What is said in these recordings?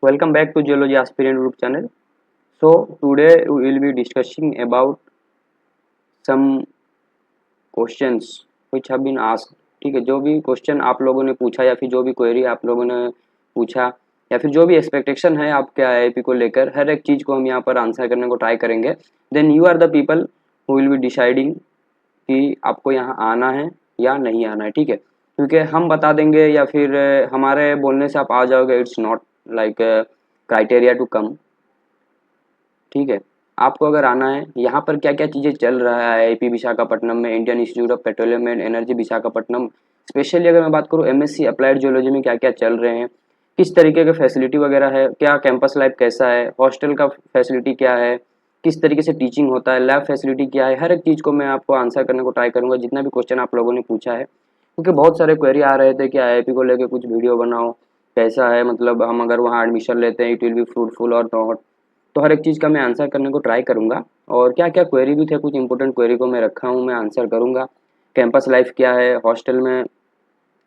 Welcome back to Geology Aspirant Group channel. So today we will be discussing about some questions which have been asked. ठीक है, जो भी question आप लोगों ने पूछा या फिर जो भी क्वेरी आप लोगों ने पूछा या फिर जो भी एक्सपेक्टेशन है आपके आईआईपी को लेकर, हर एक चीज़ को हम यहाँ पर आंसर करने को ट्राई करेंगे. Then you are the people who will be deciding कि आपको यहाँ आना है या नहीं आना है. ठीक है, क्योंकि हम बता देंगे या फिर हमारे बोलने से आप आ जाओगे, it's not like criteria to come. ठीक है, आपको अगर आना है यहाँ पर क्या क्या चीज़ें चल रहा है आईआईपी विशाखापट्टनम में, Indian institute of petroleum and energy Visakhapatnam. Specially अगर मैं बात करूँ एमएससी अप्लाइड जियोलॉजी में क्या क्या चल रहे हैं, किस तरीके के फैसिलिटी वगैरह है, क्या कैंपस लाइफ कैसा है, हॉस्टल का फैसिलिटी क्या है, किस तरीके से टीचिंग होता है, लैब फैसिलिटी क्या है, हर एक चीज़ को मैं आपको आंसर करने को ट्राई करूँगा जितना भी क्वेश्चन आप लोगों ने पूछा है. क्योंकि बहुत सारे क्वेरी आ रहे थे कि आईआईपी को लेकर कुछ वीडियो बनाओ, कैसा है, मतलब हम अगर वहाँ एडमिशन लेते हैं इट विल बी फ्रूटफुल और नॉट. तो हर एक चीज़ का मैं आंसर करने को ट्राई करूँगा. और क्या क्या क्वेरी भी थे, कुछ इंपॉर्टेंट क्वेरी को मैं रखा हूँ, मैं आंसर करूँगा. कैंपस लाइफ क्या है, हॉस्टल में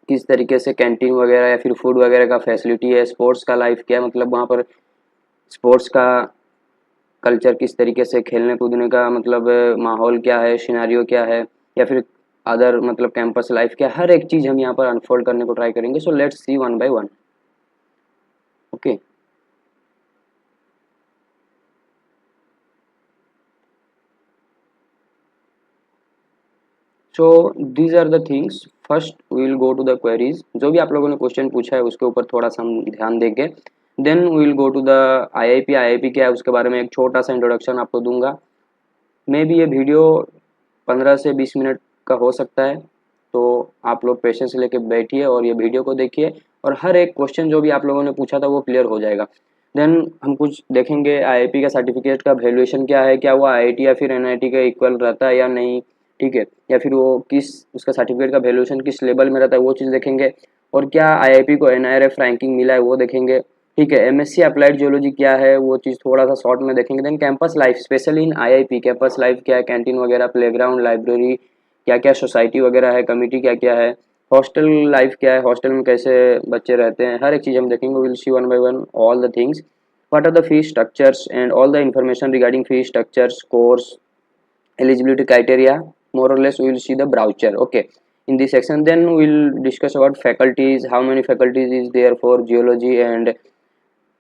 किस तरीके से कैंटीन वगैरह या फिर फूड वगैरह का फैसिलिटी है, स्पोर्ट्स का लाइफ क्या है, मतलब वहाँ पर स्पोर्ट्स का कल्चर किस तरीके से, खेलने कूदने का मतलब माहौल क्या है, सिनेरियो क्या है, या फिर अदर मतलब कैंपस लाइफ क्या है, हर एक चीज़ हम यहाँ पर अनफोल्ड करने को ट्राई करेंगे. So let's see one by one. Okay, so these are the things. First we will go to the queries. जो भी आप लोगों ने क्वेश्चन पूछा है उसके ऊपर थोड़ा सा हम ध्यान देंगे. Then we will go to the IIP. IIP क्या है उसके बारे में एक छोटा सा इंट्रोडक्शन आपको दूंगा. मे बी ये वीडियो 15 से 20 मिनट का हो सकता है, तो आप लोग पेशेंस लेके बैठिए और ये वीडियो को देखिए और हर एक क्वेश्चन जो भी आप लोगों ने पूछा था वो क्लियर हो जाएगा. देन हम कुछ देखेंगे आईआईपी का सर्टिफिकेट का वैल्यूएशन क्या है, क्या वो आईआईटी या फिर एनआईटी का इक्वल रहता है या नहीं. ठीक है, या फिर वो किस उसका सर्टिफिकेट का वैल्यूएशन किस लेवल में रहता है वो चीज़ देखेंगे. और क्या आईआईपी को एनआईआरएफ रैंकिंग मिला है वो देखेंगे. ठीक है, एमएससी अप्लाइड जियोलॉजी क्या है वो चीज़ थोड़ा सा शॉर्ट में देखेंगे. Then campus life specially in IIP, campus life क्या है, कैंटीन वगैरह, प्लेग्राउंड, लाइब्रेरी, क्या क्या सोसाइटी वगैरह है, कमिटी क्या क्या है, हॉस्टल लाइफ क्या है, हॉस्टल में कैसे बच्चे रहते हैं, हर एक चीज़ हम देखेंगे. Will see one by one all the things. What are the fee structures and all the information regarding fee structures, course, eligibility criteria. More or less we will see the brochure. Okay, in this section then we will discuss about faculties, how many faculties is there for geology and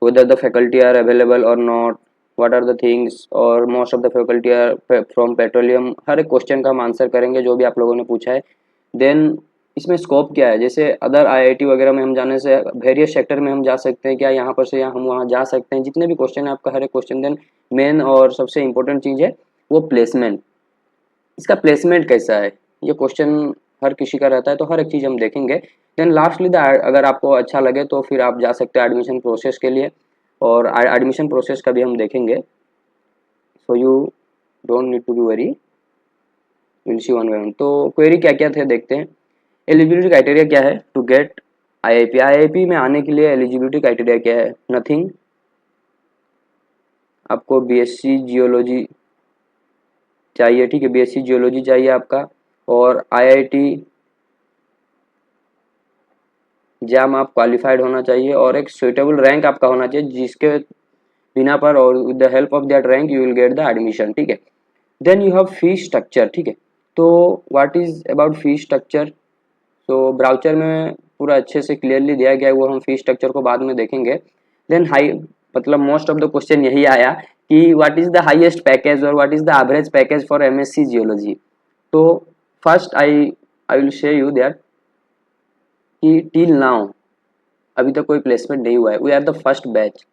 whether the faculty are available or not, what are the things, और most of the faculty are from petroleum. हर एक question का हम answer करेंगे जो भी आप लोगों ने पूछा है. देन इसमें स्कोप क्या है, जैसे अदर आईआईटी वगैरह में हम जाने से वेरियस सेक्टर में हम जा सकते हैं क्या, यहाँ पर से यहाँ हम वहाँ जा सकते हैं, जितने भी क्वेश्चन है आपका हर एक क्वेश्चन. देन मेन और सबसे इंपॉर्टेंट चीज़ है वो प्लेसमेंट. इसका प्लेसमेंट कैसा है, ये क्वेश्चन हर किसी का रहता है, तो हर एक चीज़ हम देखेंगे. देन लास्टली द अगर आपको अच्छा लगे तो फिर आप जा सकते हैं एडमिशन प्रोसेस के लिए, और एडमिशन प्रोसेस का भी हम देखेंगे. So you don't need to be worry, will see one by one. तो क्वेरी क्या क्या थे देखते हैं. एलिजिबिलिटी क्राइटेरिया क्या है टू गेट आईआईपी. आईआईपी में आने के लिए एलिजिबिलिटी क्राइटेरिया क्या है, नथिंग. आपको बीएससी जियोलॉजी चाहिए. ठीक है, बीएससी जियोलॉजी चाहिए आपका, और आईआईटी जैम आप क्वालिफाइड होना चाहिए, और एक सुइटेबल रैंक आपका होना चाहिए जिसके बिना पर और with the help of that rank you will get the admission. ठीक है. Then you have fee structure. ठीक है, तो what is about fee structure. तो ब्राउचर में पूरा अच्छे से क्लियरली दिया गया है, वो हम फी स्ट्रक्चर को बाद में देखेंगे. देन हाई मतलब मोस्ट ऑफ द क्वेश्चन यही आया कि what is the highest package और what is the average package for MSc geology. तो first I will say you that कि टिल नाउ अभी तक कोई प्लेसमेंट नहीं हुआ है, we are the first batch.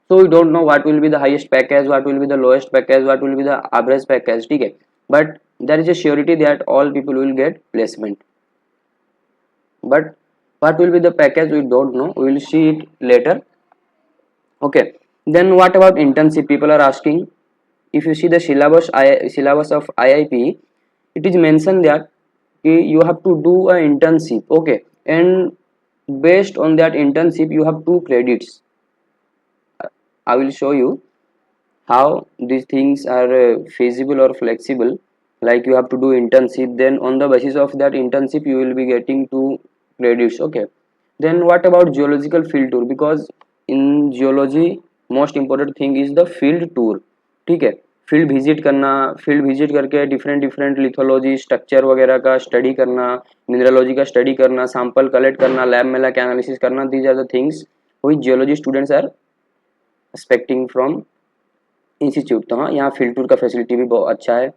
So we don't know what will be the highest package, what will be the lowest package, what will be the average package. ठीक है, but there is a surety that all people will get placement. But what will be the package we don't know, we will see it later. Okay, then what about internship, people are asking. If you see the syllabus of IIP, it is mentioned that you have to do a internship. Okay, and based on that internship you have 2 credits. I will show you how these things are feasible or flexible. Like you have to do internship, then on the basis of that internship you will be getting 2 credits. Okay, then what about geological field tour, because in geology most important thing is the field tour, ठीक है। Field visit करना, field visit करके different different lithology structure वगैरह का study करना, mineralogy का study करना, sample collect करना, लैब में लाके एनालिसिस करना, these are the things which geology students are expecting from institute. तो हाँ, यहाँ फील्ड टूर का फैसिलिटी भी बहुत अच्छा है।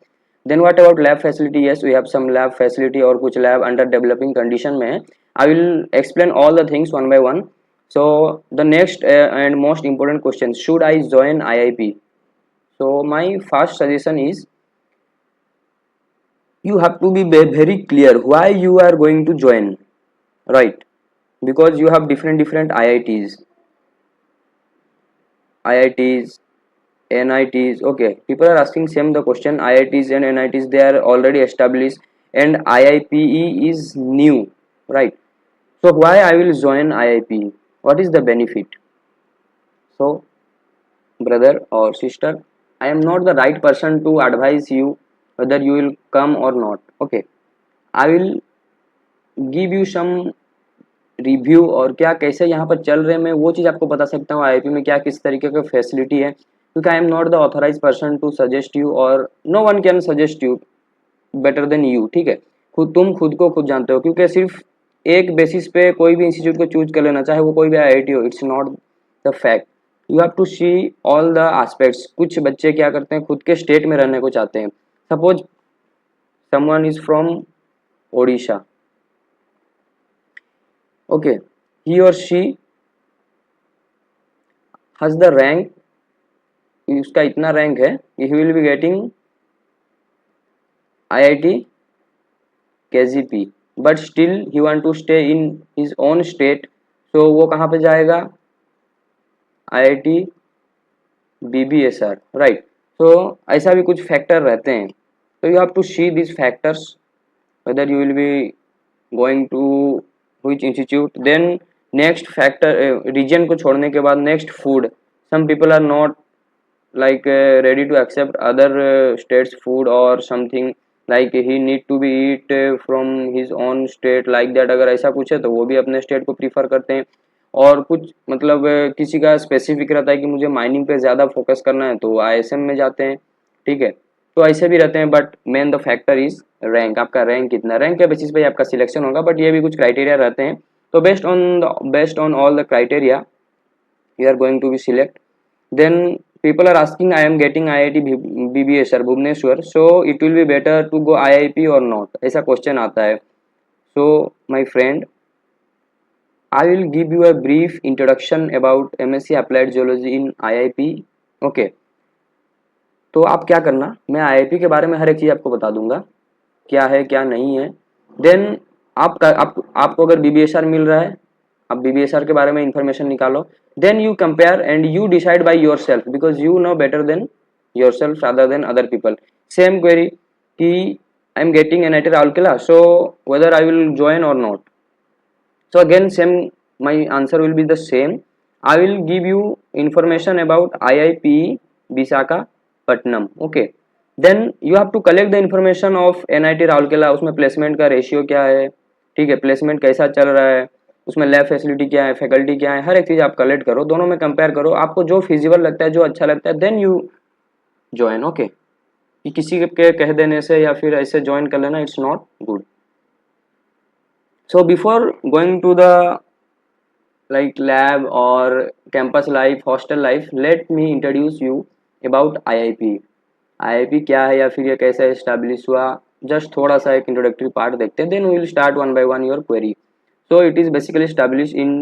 Then what about lab facility? Yes, we have some lab facility, और कुछ लैब अंडर डेवलपिंग कंडीशन में है। I will explain all the things one by one. So the next and most important question, should I join IIP? So my first suggestion is, you have to be very clear why you are going to join, right? Because you have different IITs, NITs. Okay, people are asking same the question. IITs and NITs, they are already established, and IIPE is new, right? So why I will join IIP? What is the benefit? So brother or sister, I am not the right person to advise you whether you will come or not. Okay, I will give you some review, और क्या कैसे यहाँ पर चल रहे हैं मैं वो चीज़ आपको बता सकता हूँ आईआईपी में क्या किस तरीके का फैसिलिटी है, क्योंकि I am not the authorize person to suggest you, और no one can suggest you better than you, ठीक है। तुम खुद को खुद जानते हो, क्योंकि सिर्फ एक बेसिस पे कोई भी इंस्टीट्यूट को चूज कर लेना, चाहे वो कोई भी आईआईटी हो, it's not the fact. You have to see all the aspects. कुछ बच्चे क्या करते हैं, खुद के स्टेट में रहने को चाहते हैं। Suppose someone is from Odisha, okay, he or she has the rank, उसका इतना रैंक है कि he will be getting IIT KGP, but still he want to stay in his own state, so वो कहाँ पे जाएगा, IIT BBSR, right? so ऐसा भी कुछ फैक्टर रहते हैं, so you have to see these factors whether you will be going to which institute. Then next factor, region को छोड़ने के बाद next food. Some people are not like ready to accept other states food or something, like he need to be eat from his own state like that। अगर ऐसा कुछ है तो वो भी अपने स्टेट को प्रीफर करते हैं। और कुछ मतलब किसी का स्पेसिफिक रहता है कि मुझे माइनिंग पे ज़्यादा फोकस करना है तो ISM में जाते हैं, ठीक है। तो ऐसे भी रहते हैं, but main the factor is rank. आपका रैंक कितना, रैंक के बेसिस पे आपका सिलेक्शन होगा, बट ये भी कुछ क्राइटेरिया रहते हैं। तो based on all the criteria you are going to be select. Then people are asking, I am getting IIT BBSR Bhubaneswar, so it will be better to go IIP or not, ऐसा question आता है। So my friend, I will give you a brief introduction about MSc Applied Geology in IIP. Okay, तो आप क्या करना, मैं IIP के बारे में हर एक चीज़ आपको बता दूंगा, क्या है क्या नहीं है। देन आपको अगर BBSR मिल रहा है, आप BBSR के बारे में इंफॉर्मेशन निकालो। Then you compare and you decide by yourself, because you know better than yourself rather than other people. Same query कि I am getting NIT Rourkela, so whether I will join or not. So again, same, my answer will be the same. I will give you information about IIP Visakhapatnam. Okay, then you have to collect the information of NIT Rourkela, उसमें placement का ratio क्या है, ठीक है, placement कैसा चल रहा है, उसमें लैब फैसिलिटी क्या है, फैकल्टी क्या है, हर एक चीज़ आप कलेक्ट करो, दोनों में कंपेयर करो, आपको जो फिजिबल लगता है, जो अच्छा लगता है, देन यू ज्वाइन। ओके, कि किसी के कह देने से या फिर ऐसे ज्वाइन कर लेना, it's not good. So before going to the like lab or campus life, hostel life, let me introduce you about IIP. IIP क्या है या फिर ये कैसे एस्टैब्लिश हुआ, जस्ट थोड़ा सा एक इंट्रोडक्टरी पार्ट देखते हैं, then we will start one by one your query. So it is basically establish in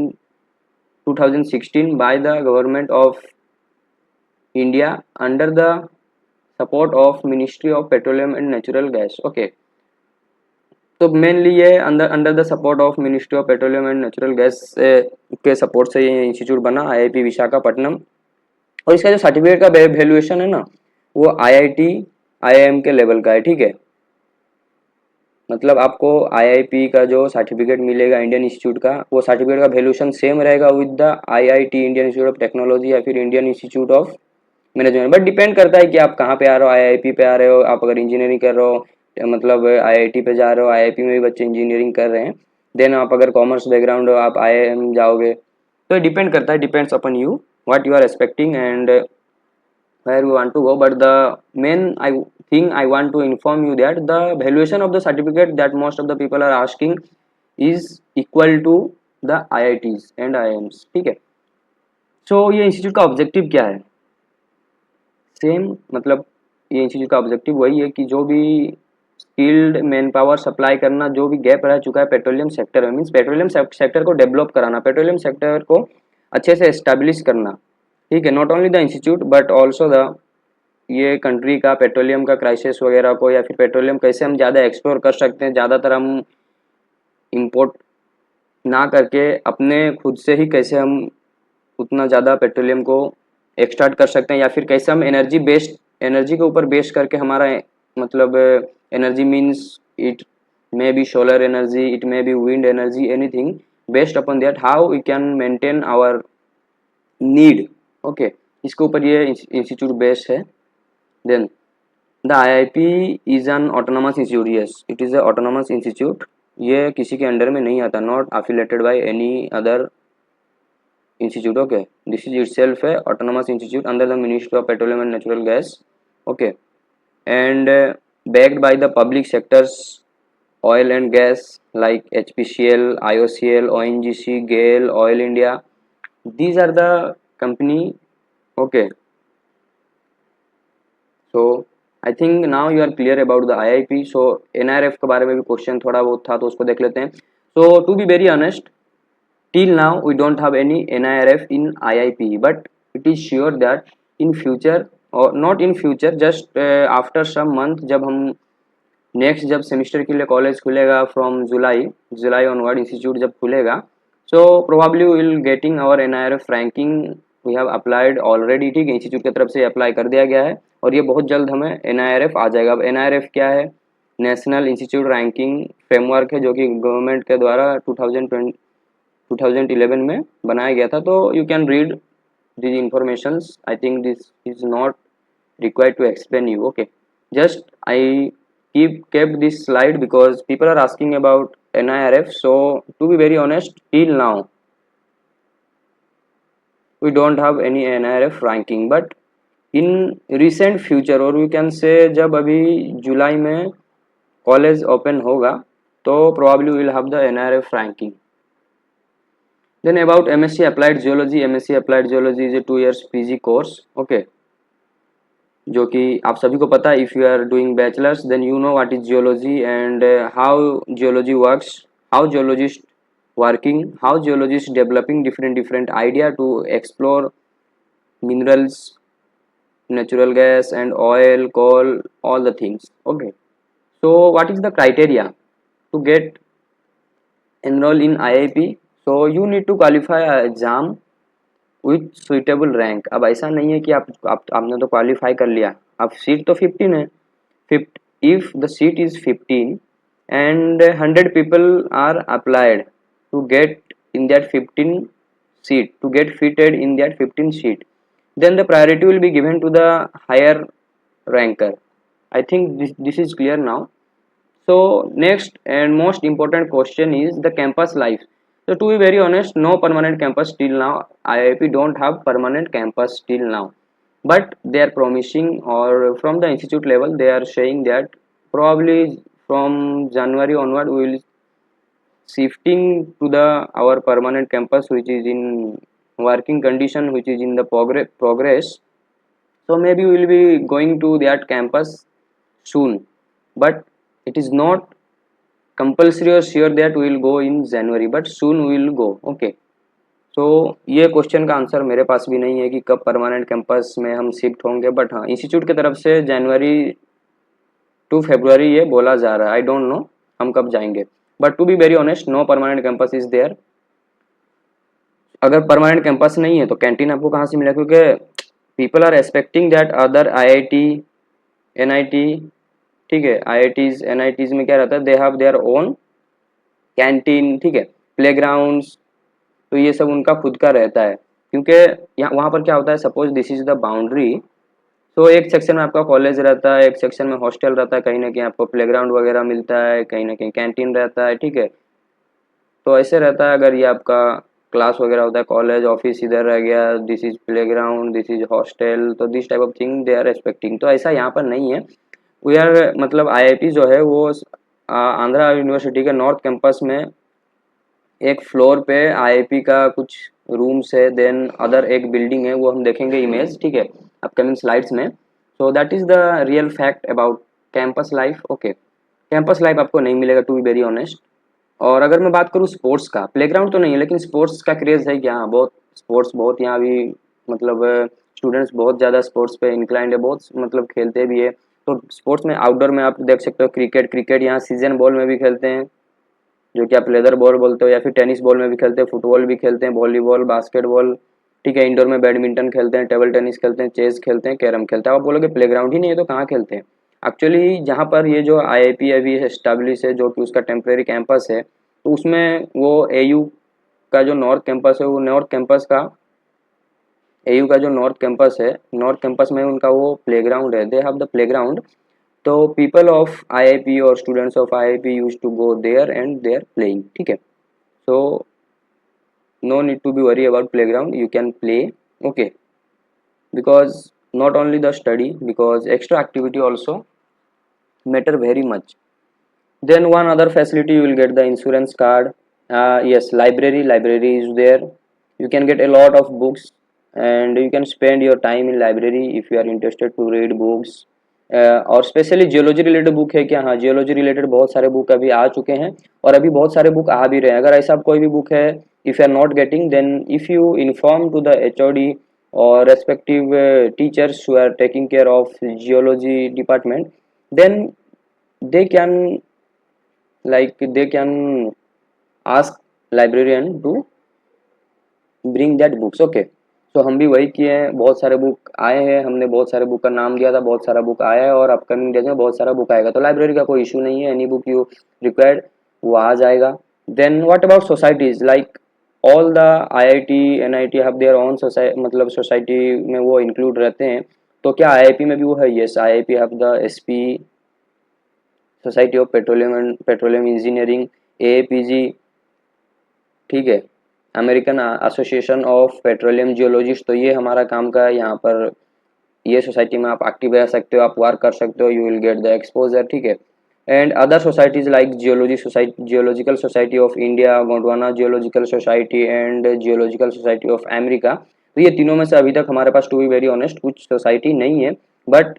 2016 by the government of India under the support of Ministry of Petroleum and Natural Gas. Okay, तो mainly ये under the support of ministry of petroleum and natural gas के support से ये institute बना, IIP Visakhapatnam. और इसका जो certificate का वैल्यूएशन है ना, वो IIT IIM के लेवल का है, ठीक है। मतलब आपको IIP का जो सर्टिफिकेट मिलेगा इंडियन इंस्टीट्यूट का, वो सर्टिफिकेट का वैल्यूएशन सेम रहेगा with the IIT Indian institute of technology या फिर Indian institute of management. But depend करता है कि आप कहाँ पे आ रहे हो, IIP पे आ रहे हो, आप अगर इंजीनियरिंग कर रहे हो मतलब IIT पे जा रहे हो, IIP में भी बच्चे इंजीनियरिंग कर रहे हैं। देन आप अगर कॉमर्स बैकग्राउंड हो, आप IIM जाओगे, तो डिपेंड करता है, depends upon you what you are expecting and where you want to go. But the main thing I want to inform you that the valuation of the certificate that most of the people are asking is equal to the IITs and IIMs. ठीक है, सो ये institute का objective क्या है? Same, मतलब ये institute का objective वही है कि जो भी स्किल्ड मैन पावर सप्लाई करना, जो भी गैप रह चुका है पेट्रोलियम सेक्टर में, मीन्स पेट्रोलियम सेक्टर को डेवलप कराना, पेट्रोलियम सेक्टर को अच्छे से एस्टेब्लिश करना। ठीक है, not only the institute but also the ये कंट्री का पेट्रोलियम का क्राइसिस वगैरह को, या फिर पेट्रोलियम कैसे हम ज़्यादा एक्सप्लोर कर सकते हैं, ज़्यादातर हम इंपोर्ट ना करके अपने खुद से ही कैसे हम उतना ज़्यादा पेट्रोलियम को एक्सट्रैक्ट कर सकते हैं, या फिर कैसे हम एनर्जी के ऊपर बेस करके हमारा मतलब energy means it may be solar energy, it may be wind energy, anything based upon that how we can maintain our need. Okay, इसके ऊपर ये इंस्टीट्यूट बेस्ड है। Then the IIP is an autonomous institute, yes it is a autonomous institute, ये किसी के under में नहीं आता, not affiliated by any other institute. Okay, this is itself a autonomous institute under the Ministry of Petroleum and Natural Gas. Okay, and backed by the public sectors oil and gas like HPCL, IOCL, ONGC, GAIL, Oil India, these are the company. Okay, so I think now you are clear about the IIP. so NIRF के बारे में भी question थोड़ा बहुत था तो उसको देख लेते हैं। so to be very honest, till now we don't have any NIRF in IIP, but it is sure that in future, or not in future, just after some month, जब हम नेक्स्ट जब सेमिस्टर के लिए college खुलेगा from July onward institute जब खुलेगा, so probably will getting our NIRF ranking, we have applied already. ठीक है, इंस्टीट्यूट की तरफ से अप्लाई कर दिया गया है और ये बहुत जल्द हमें NIRF आ जाएगा। अब NIRF क्या है? नेशनल इंस्टीट्यूट रैंकिंग फ्रेमवर्क है जो कि गवर्नमेंट के द्वारा 2011 में बनाया गया था। तो you can read these informations. I think this is not required to explain you. Okay, just I kept this slide because people are asking about NIRF. So to be very honest, till now we don't have any NIRF ranking, but in recent future, or we can say जब अभी जुलाई में college open होगा तो probably we will have the NIRF ranking. Then about MSc Applied Geology, MSc Applied Geology is a 2 years PG course. Okay, जो कि आप सभी को पता है, if you are doing bachelors then you know what is geology and how geology works, how geologist working, how geologist developing different idea to explore minerals, natural gas and oil, coal, all the things. Okay, so what is the criteria to get enroll in IIP? So you need to qualify a exam with suitable rank. अब ऐसा नहीं है कि आपने तो qualify कर लिया, अब सीट तो 15 है, if the seat is 15 and 100 people are applied to get in that 15 seat, to get fitted in that 15 seat, then the priority will be given to the higher ranker. I think this is clear now. So next and most important question is the campus life. So to be very honest, no permanent campus till now. IIP don't have permanent campus till now, but they are promising, or from the institute level they are saying that probably from January onward we will shifting to the our permanent campus, which is in working condition, which is in the progress. So maybe we will be going to that campus soon, but it is not compulsory or sure that we will go in January, but soon we will go. Okay, तो ये question का answer मेरे पास भी नहीं है कि कब permanent campus में हम शिफ्ट होंगे, बट हाँ इंस्टीट्यूट की तरफ से जनवरी टू फरवरी ये बोला जा रहा है। आई डोंट नो हम कब जाएंगे, but to be very honest no permanent campus is there. अगर परमानेंट कैंपस नहीं है तो कैंटीन आपको कहाँ से मिलेगा, क्योंकि people are expecting that other IIT, NIT, ठीक है, IITs NITs में क्या रहता है, they have their own canteen, ठीक है, प्लेग्राउंड्स, तो ये सब उनका खुद का रहता है। क्योंकि यहाँ वहाँ पर क्या होता है, suppose this is the boundary, तो एक सेक्शन में आपका कॉलेज रहता है, एक सेक्शन में हॉस्टल रहता है, कहीं ना कहीं आपको प्लेग्राउंड वगैरह मिलता है, कहीं ना कहीं कैंटीन रहता है, ठीक है, तो ऐसे रहता है। अगर ये आपका क्लास वगैरह होता है, कॉलेज ऑफिस इधर रह गया, this is playground, this is hostel, तो this type of thing they are expecting. तो ऐसा यहाँ पर नहीं है। वी आर मतलब आईआईपी जो है वो आंध्रा यूनिवर्सिटी के नॉर्थ कैंपस में एक फ्लोर पे आईआईपी का कुछ रूम्स है, देन अदर एक बिल्डिंग है, वो हम देखेंगे इमेज, ठीक है, अपकमिंग स्लाइड्स में। So that is the real fact about campus life. Okay, campus life आपको नहीं मिलेगा, टू बी वेरी ऑनेस्ट। और अगर मैं बात करूँ स्पोर्ट्स का, प्लेग्राउंड तो नहीं है लेकिन स्पोर्ट्स का क्रेज़ है कि हाँ बहुत स्पोर्ट्स, बहुत यहाँ भी मतलब स्टूडेंट्स बहुत ज़्यादा स्पोर्ट्स पे इंक्लाइंड है, बहुत मतलब खेलते भी है। तो स्पोर्ट्स में आउटडोर में आप देख सकते हो क्रिकेट, क्रिकेट यहाँ सीजन बॉल में भी खेलते हैं जो कि आप लेदर बॉल बोलते हो, या फिर टेनिस बॉल में भी खेलते हैं, फुटबॉल भी खेलते हैं, वॉलीबॉल, बास्केटबॉल, ठीक है, इंडोर में बैडमिंटन खेलते हैं, टेबल टेनिस खेलते हैं, चेस खेलते हैं, कैरम खेलते हैं। आप बोलोगे प्लेग्राउंड ही नहीं है तो कहाँ खेलते हैं? एक्चुअली जहाँ पर ये जो आईआईपी अभी एस्टेब्लिश है, जो कि उसका टेम्प्रेरी कैंपस है, तो उसमें वो एयू का जो नॉर्थ कैंपस है, वो नॉर्थ कैंपस का एयू का जो नॉर्थ कैंपस है, नॉर्थ कैंपस में उनका वो प्लेग्राउंड है, दे हैव द प्लेग्राउंड। तो पीपल ऑफ आईआईपी और students of IIP use to go there and they are playing, ठीक है। So no need to be worry about playground, you can play, okay, because not only the study, because extra activity also matter very much. Then one other facility, you will get the insurance card. Yes, library is there. You can get a lot of books and you can spend your time in library if you are interested to read books. और specially geology related book है क्या? हाँ, geology related बहुत सारे book अभी आ चुके हैं और अभी बहुत सारे बुक आ भी रहे हैं। अगर ऐसा कोई भी बुक है, if you are not getting, then if you inform to the HOD or respective teachers who are taking care of geology department, then they can they can ask librarian to bring that books, okay। तो हम भी वही किए हैं, बहुत सारे book आए हैं, हमने बहुत सारे बुक का नाम दिया था, बहुत सारा बुक आया है और अपकमिंग डेज में बहुत सारा बुक आएगा। तो लाइब्रेरी का कोई इशू नहीं है, एनी बुक यू रिक्वायर्ड वो आ जाएगा। Then what about societies, like all the IIT NIT have their own society, मतलब सोसाइटी में वो इंक्लूड रहते हैं। तो क्या आईआईपी में भी वो है? Yes, IIP have the SP, society of petroleum and petroleum engineering, APG, ठीक है, American association of petroleum geologist. तो ये हमारा काम का है यहाँ पर, ये सोसाइटी में आप एक्टिव रह सकते हो, आप वर्क कर सकते हो, you will get the exposure, ठीक है। And other societies like geological society of India, Gondwana geological society and geological society of America. तो ये तीनों में से अभी तक हमारे पास टू बी वेरी ऑनेस्ट कुछ सोसाइटी नहीं है, बट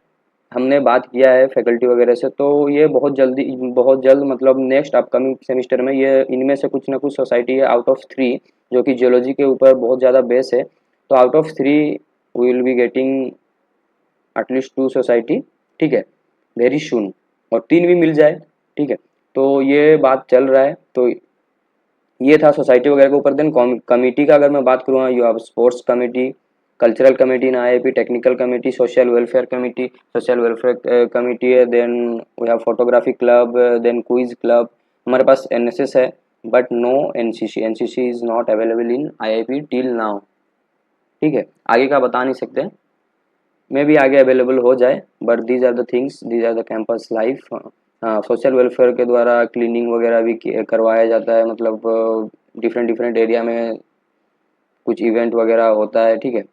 हमने बात किया है फैकल्टी वगैरह से, तो ये बहुत जल्द मतलब नेक्स्ट अपकमिंग सेमिस्टर में ये इनमें से कुछ ना कुछ सोसाइटी है आउट ऑफ 3 जो कि जियोलॉजी के ऊपर बहुत ज़्यादा बेस है। तो out of 3 we will be getting at least 2 society, ठीक है, वेरी सुन, और 3 भी मिल जाए, ठीक है। तो ये बात चल रहा है। तो ये था सोसाइटी वगैरह के ऊपर। देन कमिटी का अगर मैं बात करूँ, you have sports committee, cultural committee in IIP, technical committee, social welfare committee, social welfare committee है, then we have photography club, then quiz club, हमारे पास एनएसएस है but no NCC, NCC is not available in IIP till now, ठीक है। आगे का बता नहीं सकते, मे भी आगे अवेलेबल हो जाए, but these are the things, these are the campus life. Social welfare के द्वारा क्लीनिंग वगैरह भी करवाया जाता है, मतलब डिफरेंट डिफरेंट एरिया में कुछ इवेंट वगैरह होता है, ठीक है।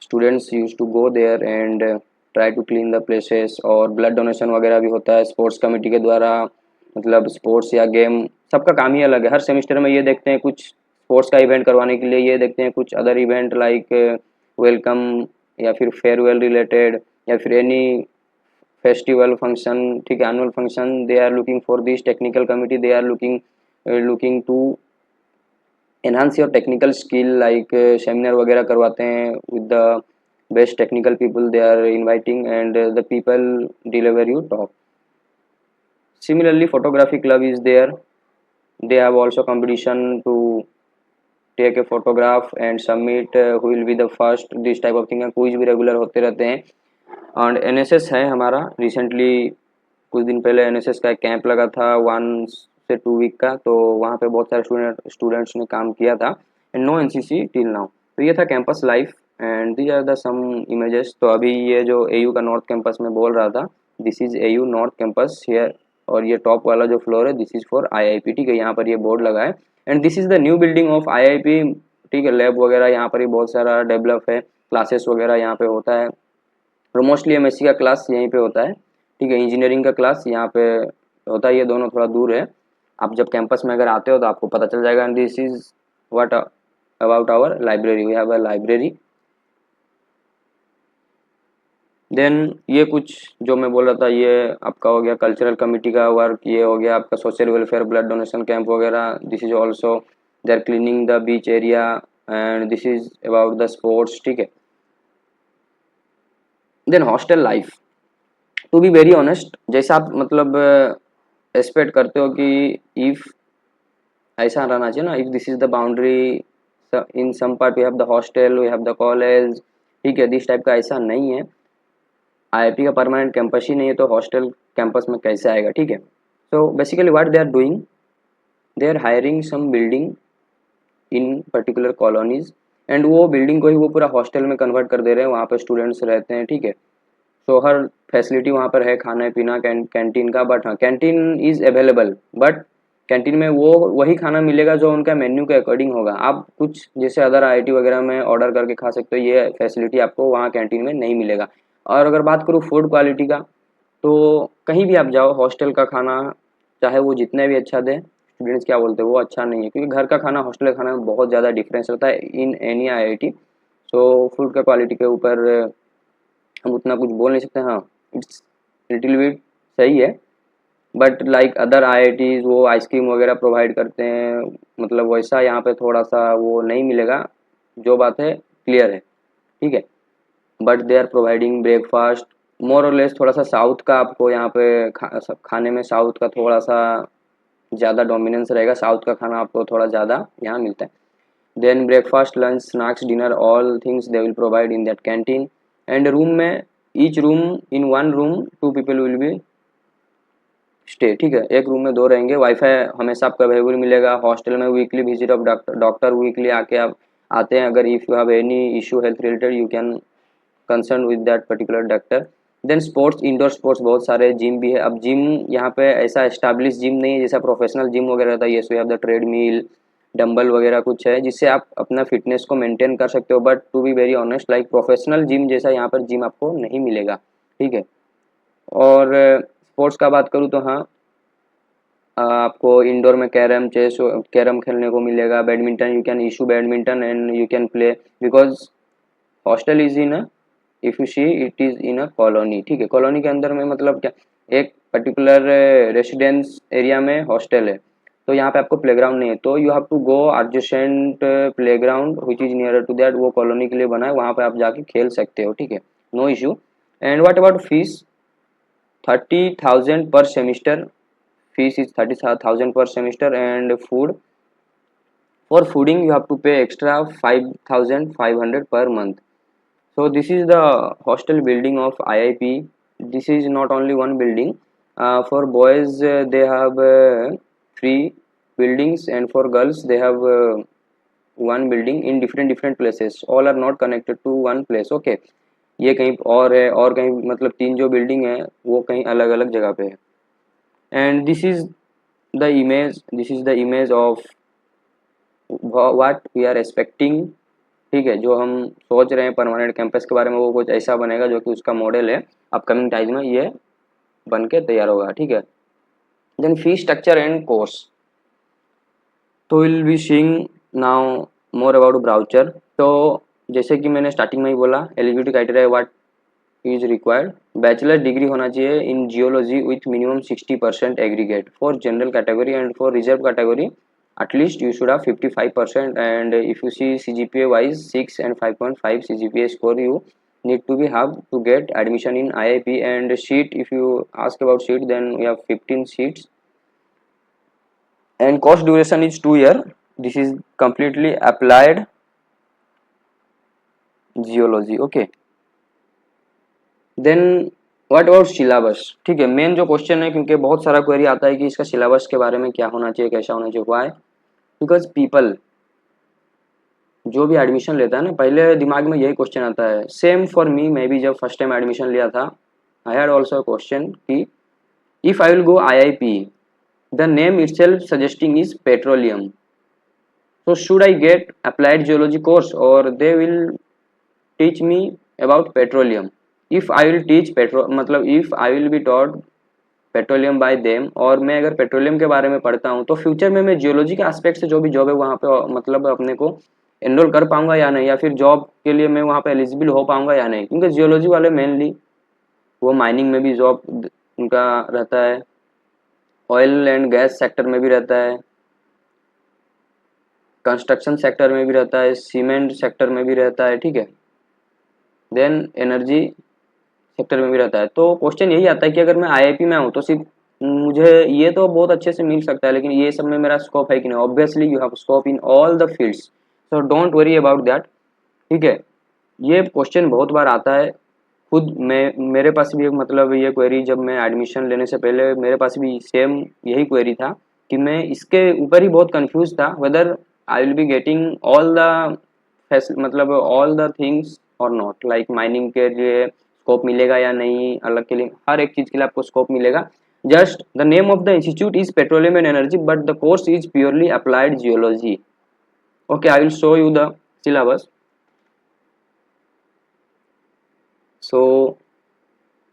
Students use to go there and try to clean the places, और ब्लड डोनेशन वगैरह भी होता है स्पोर्ट्स कमेटी के द्वारा। मतलब स्पोर्ट्स या गेम, सबका काम ही अलग है। हर सेमिस्टर में ये देखते हैं कुछ स्पोर्ट्स का इवेंट करवाने के लिए, ये देखते हैं कुछ अदर इवेंट लाइक वेलकम या फिर फेयरवेल रिलेटेड या फिर एनी फेस्टिवल फंक्शन, ठीक है, annual function, they are looking for this technical committee, they are looking to enhance your technical skill, like seminar वगैरह करवाते हैं with the best technical people they are inviting and the people deliver you top. Similarly, photography club is there. They have also competition to take a photograph and submit who will be the first, this type of thing है। Quiz भी regular होते रहते हैं। और NSS है हमारा, recently कुछ दिन पहले एनएसएस का एक कैंप लगा था 1 से 2 वीक का, तो वहाँ पे बहुत सारे स्टूडेंट्स ने काम किया था। And no NCC till now. तो ये था campus life and these are the some images. तो अभी ये जो एयू का नॉर्थ कैंपस में बोल रहा था, this is AU north campus here, और ये टॉप वाला जो फ्लोर है दिस इज फॉर आईआईपी, ठीक है। यहाँ पर ये बोर्ड लगा है and this is the new building of IIP, ठीक है। लैब वगैरह यहाँ पर ही बहुत सारा डेवलप है, क्लासेस वगैरह यहाँ पे होता है, और मोस्टली MSc का क्लास यहीं पे होता है, ठीक है। इंजीनियरिंग का क्लास यहाँ पे होता है, ये दोनों थोड़ा दूर है। आप जब कैंपस में अगर आते हो तो आपको पता चल जाएगा। And this is what about our library, we have a library. Then ये कुछ जो मैं बोल रहा था ये आपका हो गया कल्चरल कमिटी का वर्क, ये हो गया आपका social welfare, blood donation camp वगैरह। This is also they are cleaning the beach area, and this is about the sports, ठीक है। Then hostel life, to be very honest, जैसा आप मतलब एक्सपेक्ट करते हो कि इफ ऐसा रहना चाहिए ना, if this is the boundary, in some part we have the hostel, we have the college, ठीक है, दिस टाइप का ऐसा नहीं है। IIP का परमानेंट कैंपस ही नहीं है तो हॉस्टल कैंपस में कैसे आएगा, ठीक है। So basically what they are doing, they are hiring some building in particular colonies, and वो बिल्डिंग को ही वो पूरा हॉस्टल में कन्वर्ट कर दे रहे हैं, वहाँ पे स्टूडेंट्स रहते हैं, ठीक है। तो हर फैसिलिटी वहाँ पर है, खाना पीना कैंटीन का, बट हाँ canteen is available, but canteen में वो वही खाना मिलेगा जो उनका मेन्यू के अकॉर्डिंग होगा। आप कुछ जैसे अदर IIT वगैरह में ऑर्डर करके खा सकते हो, ये फैसिलिटी आपको वहाँ कैंटीन में नहीं मिलेगा। और अगर बात करूँ फूड क्वालिटी का, तो कहीं भी आप जाओ हॉस्टल का खाना चाहे वो जितने भी अच्छा दे, स्टूडेंट्स क्या बोलते हैं वो अच्छा नहीं है, क्योंकि घर का खाना हॉस्टल के खाना में बहुत ज़्यादा डिफरेंस होता है in any IIT। So food का क्वालिटी के ऊपर हम उतना कुछ बोल नहीं सकते। हाँ, इट्स लिटिल बिट सही है, बट लाइक अदर IITs वो आइसक्रीम वगैरह प्रोवाइड करते हैं, मतलब वैसा यहाँ पे थोड़ा सा वो नहीं मिलेगा, जो बात है क्लियर है, ठीक है। But they are providing breakfast more or less, थोड़ा सा साउथ का आपको यहाँ पे खाने में साउथ का थोड़ा सा ज़्यादा डोमिनेंस रहेगा, साउथ का खाना आपको थोड़ा ज़्यादा यहाँ मिलता है। Then breakfast, lunch, snacks, dinner, all things they will provide in that canteen. And room में each room, in one room 2 people will be stay, ठीक है। एक रूम में 2 रहेंगे। वाईफाई हमेशा आपको अवेलेबल मिलेगा। हॉस्टल में weekly visit of doctor weekly आके आप आते हैं, अगर if you have any issue health related you can concern with that particular doctor. Then sports, indoor sports बहुत सारे, जिम भी है। अब जिम यहाँ पे ऐसा एस्टैब्लिश जिम नहीं है जैसा प्रोफेशनल जिम वगैरह रहता है, ये so have the treadmill, dumbbell वगैरह कुछ है जिससे आप अपना फिटनेस को मेंटेन कर सकते हो, but to be very honest like professional gym जैसा यहाँ पर जिम आपको नहीं मिलेगा, ठीक है। और स्पोर्ट्स का बात करूँ तो हाँ, आपको इंडोर में कैरम, चेस, कैरम खेलने को मिलेगा। Badminton, you can issue badminton and you can play, because hostel is in a, if you see it is in a colony, ठीक है। कॉलोनी के अंदर में मतलब क्या, एक पर्टिकुलर रेसिडेंस एरिया में हॉस्टल है, तो यहाँ पे आपको प्लेग्राउंड नहीं है, तो you have to go adjacent playground which is near to that, वो कॉलोनी के लिए बना है, वहाँ पे आप जाके खेल सकते हो, ठीक है, no issue. And what about fees, 30,000 per semester, fees is 30,000 per semester, and food, for fooding you have to pay extra 5,500 per month. So this is the hostel building of IIP. This is not only one building. For boys they have 3 buildings, and for girls they have one building in different places. All are not connected to one place. Okay, ये कहीं और है, और कहीं मतलब 3 जो building है वो कहीं अलग अलग जगह पे है। And this is the image of what we are expecting, ठीक है। जो हम सोच रहे हैं परमानेंट कैंपस के बारे में वो कुछ ऐसा बनेगा जो कि उसका मॉडल है, अपकमिंग टाइम में ये बन के तैयार होगा, ठीक है। Then fee structure and course, तो will be seeing now more about brochure. तो जैसे कि मैंने स्टार्टिंग में ही बोला, eligibility criteria what is required, bachelor degree होना चाहिए in geology with minimum 60% aggregate for general category, and for reserve category at least you should have 55%, and if you see CGPA wise 6 and 5.5 CGPA score you need to be have to get admission in IIP. And seat, if you ask about seat, then we have 15 seats, and course duration is 2 year. This is completely applied geology, okay. Then what about syllabus, ठीक है। Main जो question है, क्योंकि बहुत सारा query आता है कि इसका सिलेबस के बारे में क्या होना चाहिए, कैसा होना चाहिए, व्हाई, बिकॉज पीपल जो भी एडमिशन लेता है ना, पहले दिमाग में यही क्वेश्चन आता है। सेम फॉर मी, मैं भी जब फर्स्ट टाइम एडमिशन लिया था, आई हैड ऑल्सो क्वेश्चन कि if I will go IIP, the name itself suggesting is petroleum, So should I get applied geology course or they will teach me about petroleum? If I will teach मतलब if I will be taught petroleum bye them, और मैं अगर petroleum के बारे में पढ़ता हूँ तो फ्यूचर में मैं जियोलॉजी के एस्पेक्ट से जो भी जॉब है वहाँ पे मतलब अपने को एनरोल कर पाऊंगा या नहीं, या फिर जॉब के लिए मैं वहाँ पे एलिजिबल हो पाऊंगा या नहीं, क्योंकि जियोलॉजी वाले मेनली वो माइनिंग में भी जॉब उनका रहता है, ऑयल एंड गैस सेक्टर में भी रहता है, कंस्ट्रक्शन सेक्टर में भी रहता है, सीमेंट सेक्टर में भी रहता है, ठीक है, देन एनर्जी सेक्टर में भी रहता है। तो क्वेश्चन यही आता है कि अगर मैं आईआईपी में हूँ तो सिर्फ मुझे ये तो बहुत अच्छे से मिल सकता है, लेकिन ये सब में मेरा स्कोप है कि नहीं? Obviously you have scope in all the fields, so don't worry about that, ठीक है। ये क्वेश्चन बहुत बार आता है, खुद मैं मेरे पास भी मतलब ये क्वेरी जब मैं एडमिशन लेने से पहले मेरे पास भी सेम यही क्वेरी था कि मैं इसके ऊपर ही बहुत कंफ्यूज था, weather I will be getting all the मतलब ऑल द थिंग्स और नॉट, लाइक माइनिंग के लिए स्कोप मिलेगा या नहीं, अलग के लिए हर एक चीज़ के लिए आपको स्कोप मिलेगा। Just the name of the institute is petroleum and energy but the course is purely applied geology. Okay, I will show you the syllabus. So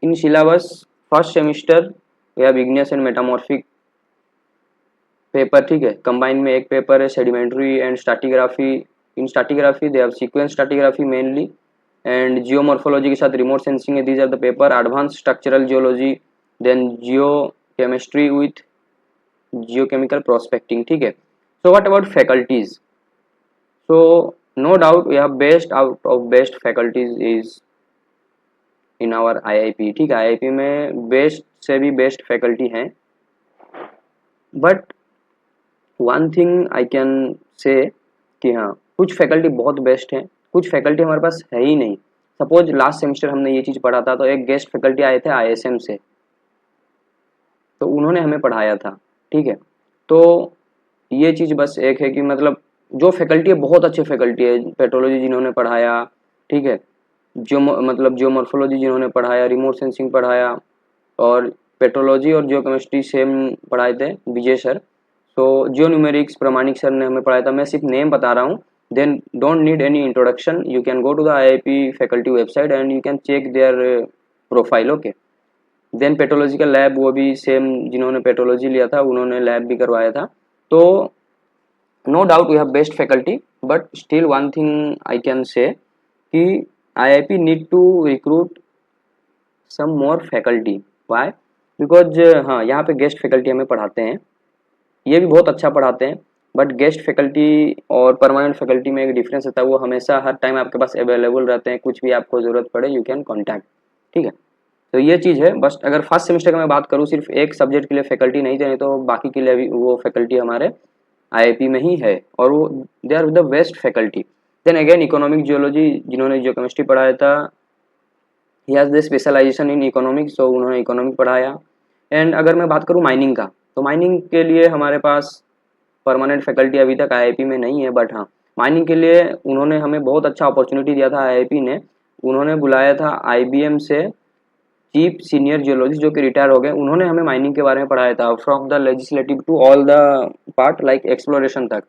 in syllabus first semester we have igneous and metamorphic paper, ठीक है, combine में एक paper है sedimentary and stratigraphy. In stratigraphy they have sequence stratigraphy mainly and geomorphology के साथ remote sensing है, these are the paper. Advance structural geology, then geochemistry with geochemical prospecting, ठीक है। So what about faculties? So no doubt we have best out of best faculties is in our IIP, ठीक है। IIP में best से भी best faculty हैं, but one thing I can say कि हाँ कुछ फैकल्टी बहुत बेस्ट हैं, कुछ फैकल्टी हमारे पास है ही नहीं। सपोज लास्ट सेमेस्टर हमने ये चीज़ पढ़ा था तो एक गेस्ट फैकल्टी आए थे आईएसएम से, तो उन्होंने हमें पढ़ाया था, ठीक है। तो ये चीज़ बस एक है कि मतलब जो फैकल्टी है बहुत अच्छे फैकल्टी है, पेट्रोलॉजी जिन्होंने पढ़ाया, ठीक है, मतलब जियोमॉर्फोलॉजी जिन्होंने पढ़ाया, रिमोट सेंसिंग पढ़ाया, और पेट्रोलॉजी और जियोकेमिस्ट्री सेम पढ़ाए थे विजय सर। सो जियो न्यूमेरिक्स प्रमाणिक सर ने हमें पढ़ाया था, मैं सिर्फ नेम बता रहा हूँ। Then don't need any introduction, you can go to the IIP faculty website and you can check their profile, okay. Then petrology का लैब वो भी सेम, जिन्होंने पेट्रोलॉजी लिया था उन्होंने लैब भी करवाया था। तो no doubt we have best faculty, but still one thing I can say कि IIP need to recruit some more faculty. Why? Because हाँ यहाँ पे गेस्ट फैकल्टी हमें पढ़ाते हैं, ये भी बहुत अच्छा पढ़ाते हैं, बट गेस्ट फैकल्टी और परमानेंट फैकल्टी में एक डिफरेंस होता है, वो हमेशा हर टाइम आपके पास अवेलेबल रहते हैं, कुछ भी आपको ज़रूरत पड़े यू कैन कॉन्टैक्ट, ठीक है। तो ये चीज़ है। बस अगर फर्स्ट सेमेस्टर का मैं बात करूँ सिर्फ एक सब्जेक्ट के लिए फैकल्टी नहीं देने, तो बाकी के लिए भी वो फैकल्टी हमारे आईआईपी में ही है और वो they are the best faculty. Then again economic geology, जिन्होंने जियोकेमिस्ट्री पढ़ाया था, he has the specialization in economics, तो उन्होंने इकोनॉमिक पढ़ाया। एंड अगर मैं बात करूँ माइनिंग का, तो माइनिंग के लिए हमारे पास परमानेंट फैकल्टी अभी तक आईआईपी में नहीं है, बट हाँ माइनिंग के लिए उन्होंने हमें बहुत अच्छा अपॉर्चुनिटी दिया था आईआईपी ने। उन्होंने बुलाया था आईबीएम से चीफ सीनियर जियोलॉजिस्ट जो कि रिटायर हो गए, उन्होंने हमें माइनिंग के बारे में पढ़ाया था, from the legislative to all the part like exploration तक,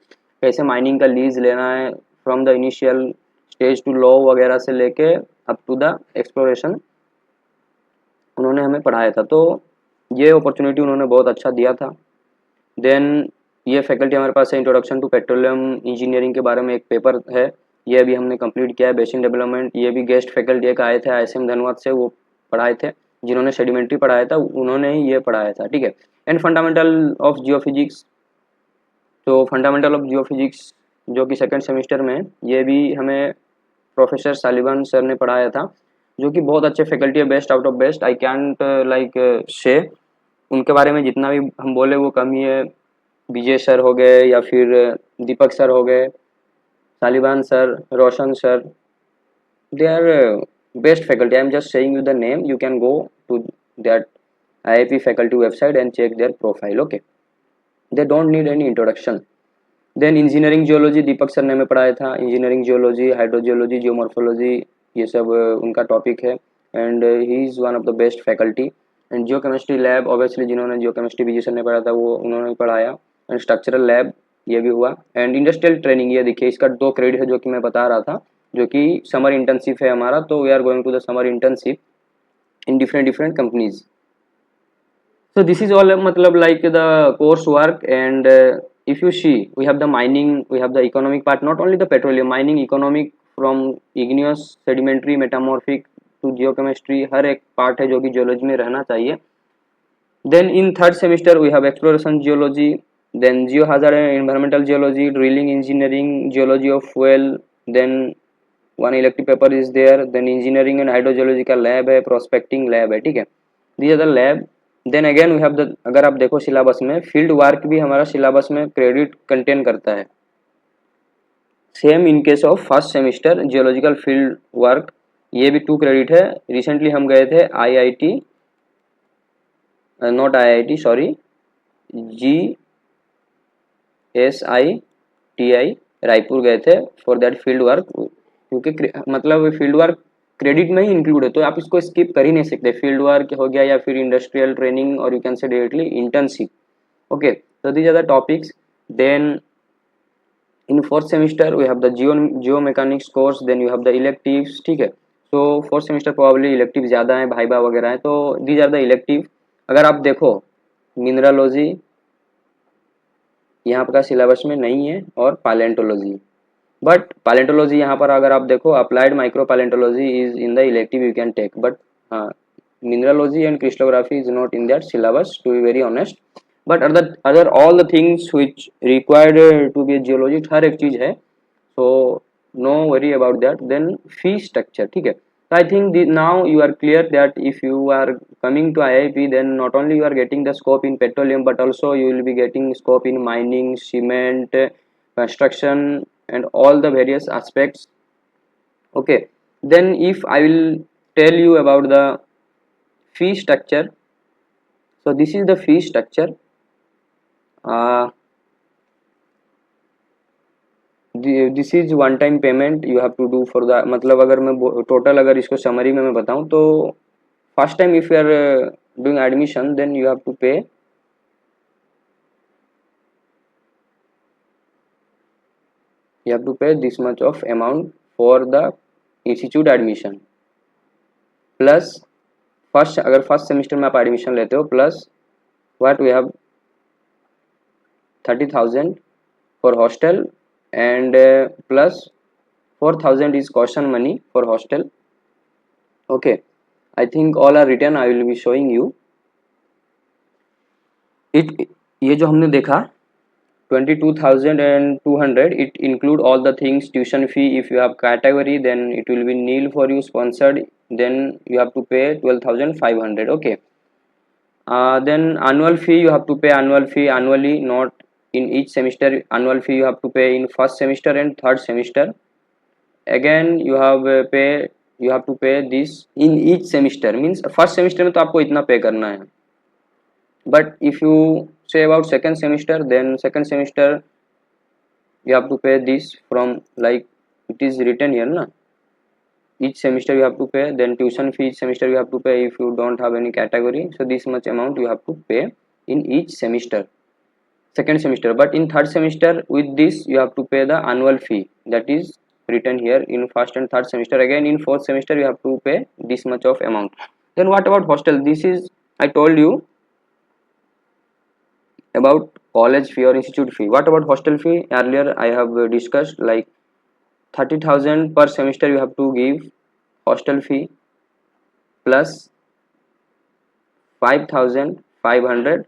कैसे माइनिंग का लीज लेना है, from the initial stage to law वगैरह से लेके अप टू द एक्सप्लोरेशन, उन्होंने हमें पढ़ाया था। तो ये अपॉर्चुनिटी उन्होंने बहुत अच्छा दिया था। देन ये फैकल्टी हमारे पास है इंट्रोडक्शन टू पेट्रोलियम इंजीनियरिंग के बारे में एक पेपर है, ये भी हमने कंप्लीट किया है। बेसिन डेवलपमेंट, ये भी गेस्ट फैकल्टी एक आए थे आईएसएम धनबाद से, वो पढ़ाए थे, जिन्होंने सेडिमेंट्री पढ़ाया था उन्होंने ही ये पढ़ाया था, ठीक है। एंड फंडामेंटल ऑफ जियोफिजिक्स, तो फंडामेंटल ऑफ जियोफिजिक्स जो कि सेकंड सेमेस्टर में, ये भी हमें प्रोफेसर सालिबान सर ने पढ़ाया था, जो कि बहुत अच्छे फैकल्टी है, best out of best. I can't like से उनके बारे में जितना भी हम बोले वो कम ही है। विजय सर हो गए या फिर दीपक सर हो गए, सालिबान sir, Roshan sir, they are best faculty. I am just saying you the name, you can go to that IIP faculty website and check their profile, okay. They don't need any introduction. Then engineering geology Deepak sir ने हमें पढ़ाया था, engineering geology, hydrogeology, geomorphology, ये सब उनका topic है and he is one of the best faculty. And Jio chemistry lab obviously जिन्होंने जियो chemistry विजय sir ने पढ़ाया था वो उन्होंने पढ़ाया। एंड स्ट्रक्चरल लैब ये भी हुआ। एंड इंडस्ट्रियल ट्रेनिंग, ये देखिए इसका 2 क्रेडिट है जो कि मैं बता रहा था, जो कि समर इंटर्नशिप है हमारा, तो we are going to the summer internship in different companies. So this is all matlab like the course work. And if you see, we have the mining, we have the economic part, not only the petroleum mining, economic from igneous, sedimentary, metamorphic to geochemistry, हर एक part है जो कि geology में रहना चाहिए. Then in third semester we have exploration geology, then geohazard and environmental geology, drilling engineering, geology of well, then one elective paper is there, then engineering and hydrogeology का lab है, prospecting lab है, ठीक है. These are the lab. Then again we have the, अगर आप देखो syllabus में field work भी हमारा सिलेबस में क्रेडिट कंटेन करता है. Same in case of first semester geological field work, ये भी 2 क्रेडिट है. रिसेंटली हम गए थे IIT, not IIT sorry, GSITI Raipur गए थे फॉर दैट फील्ड वर्क, क्योंकि मतलब फील्ड वर्क क्रेडिट में ही इंक्लूड है, तो आप इसको स्किप कर ही नहीं सकते. फील्ड वर्क हो गया या फिर इंडस्ट्रियल ट्रेनिंग, और you can say directly internship. Okay, so these are the topics. Then in fourth semester we have the geomechanics course, then you have the electives, ठीक है. so fourth semester probably elective ज़्यादा है, viva वगैरह है, तो these are the elective. अगर आप देखो मिनरलोजी यहाँ का सिलेबस में नहीं है, और पैलेंटोलॉजी, बट पैलेंटोलॉजी यहाँ पर अगर आप देखो applied micro palaeontology is in the elective you can take, but mineralogy and crystallography is not in that syllabus to be very honest. But other all the things which required to be geology, हर एक चीज़ है, so no worry about that. Then fee structure, ठीक है. So I think now you are clear that if you are coming to IIP, then not only you are getting the scope in petroleum, but also you will be getting scope in mining, cement, construction, and all the various aspects. Okay, then if I will tell you about the fee structure, so this is the fee structure. This is one time payment you have to do for the, मतलब अगर मैं total अगर इसको summary में मैं बताऊं तो first time if you are doing admission then you have to pay, you have to pay this much of amount for the institute admission, plus first, अगर फर्स्ट सेमिस्टर में आप एडमिशन लेते हो, plus what we have 30,000 for hostel, and plus 4,000 is caution money for hostel. Okay, I think all are written, I will be showing you it. ये जो हमने देखा 22,200, it include all the things, tuition fee, if you have category then it will be nil for you, sponsored then you have to pay 12,500. Okay, then annual fee, you have to pay annual fee annually, not in each semester. Annual fee you have to pay in first semester and third semester. Again you have to pay this in each semester, means first semester में तो आपको इतना पे करना है, but if you say about second semester, then second semester you have to pay this from, like it is written here na, each semester you have to pay. Then tuition fee each semester you have to pay if you don't have any category, so this much amount you have to pay in each semester, second semester. But in third semester with this you have to pay the annual fee, that is written here in first and third semester. Again in fourth semester you have to pay this much of amount. Then what about hostel? This is, I told you about college fee or institute fee. What about hostel fee? Earlier I have discussed, like 30,000 per semester you have to give hostel fee, plus 5,500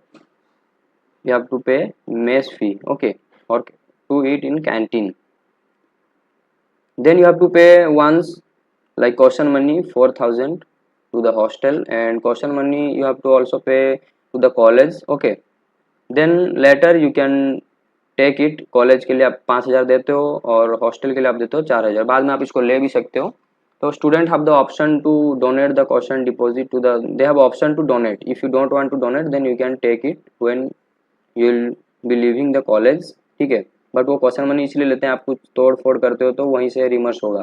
you have to pay mess fee, okay, or to eat in canteen. Then you have to pay once like caution money 4,000 to the hostel, and caution money you have to also pay to the college. Okay, then later you can take it, college के लिए आप 5,000 देते हो और hostel के लिए आप देते हो 4,000, बाद में आप इसको ले भी सकते हो. तो student have the option to donate the caution deposit to the, they have option to donate. If you don't want to donate then you can take it when you will be living the college, ठीक है. But वो caution money इसलिए लेते हैं, आप कुछ तोड़ फोड़ करते हो तो वहीं से रिमर्स होगा.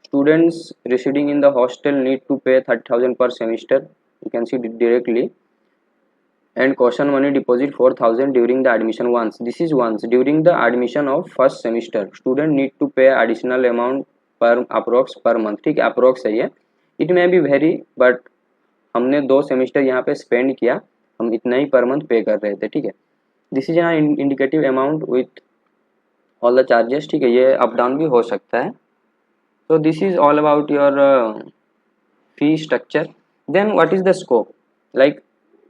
Students residing in the hostel need to pay 30,000 per semester, you can see directly. and caution money deposit 4,000 during the admission once. This is once during the admission of first semester. Student need to pay additional amount per approx per month. ठीक है, approx है ये. It may be very, but हमने 2 semester यहाँ पे spend किया, हम इतना ही पर मंथ पे कर रहे थे. ठीक है, this is an indicative amount with all the charges. ठीक है, ये अप डाउन भी हो सकता है. तो this is all about your fee structure. Then what is the scope. Like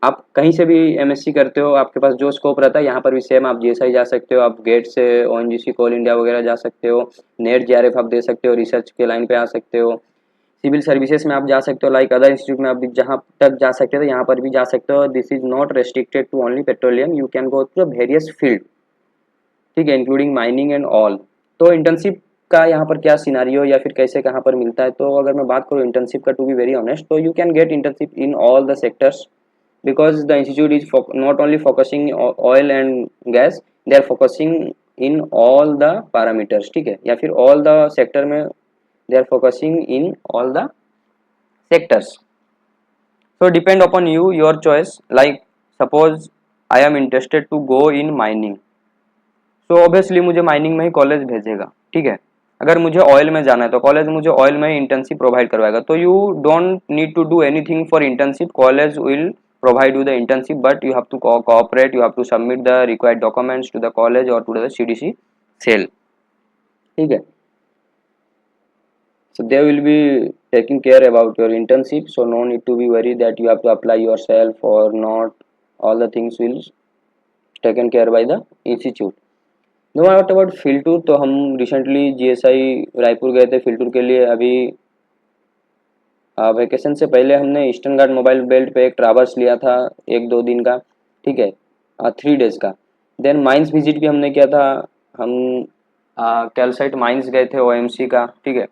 आप कहीं से भी एमएससी करते हो, आपके पास जो स्कोप रहता है यहाँ पर भी सेम. आप जीएसआई जा सकते हो, आप गेट से ओएनजीसी कोल इंडिया वगैरह जा सकते हो, नेट जेआरएफ आप दे सकते हो, रिसर्च के लाइन पे आ सकते हो, सिविल सर्विसेज में आप जा सकते हो, लाइक अदर इंस्टीट्यूट में आप जहाँ तक जा सकते हो यहाँ पर भी जा सकते हो. This is not restricted to only petroleum, you can go to the various field. ठीक है, इंक्लूडिंग माइनिंग एंड ऑल. तो इंटर्नशिप का यहाँ पर क्या सिनारियो या फिर कैसे कहाँ पर मिलता है, तो अगर मैं बात करूँ इंटर्नशिप का, टू बी वेरी ऑनेस्ट, तो you can get internship in all the sectors because the institute is not only focusing oil and gas, they are focusing in all the parameters. ठीक है, या फिर all the sector में they are focusing in all the sectors. So depend upon you, your choice. Like suppose I am interested to go in mining, so obviously मुझे mining में ही college भेजेगा. ठीक है, अगर मुझे ऑयल में जाना है तो कॉलेज मुझे ऑयल में ही इंटर्नशिप प्रोवाइड करवाएगा. तो you don't need to do anything for internship, college will provide you the internship, but you have to cooperate, you have to submit the required documents to the college or to the CDC cell. ठीक है, so they will be taking care about your internship, so no need to be worried that you have to apply yourself or not. All the things will taken care by the institute. Know what about field tour. तो हम recently GSI Raipur गए थे field tour के लिए. अभी vacation से पहले हमने ईस्टर्न घाट मोबाइल बेल्ट पे एक ट्रैवर्स लिया था 1-2 दिन का. ठीक है, 3 डेज का. देन माइंस विजिट भी हमने किया था. हम कैलसाइट माइंस गए थे ओएमसी का. ठीक है,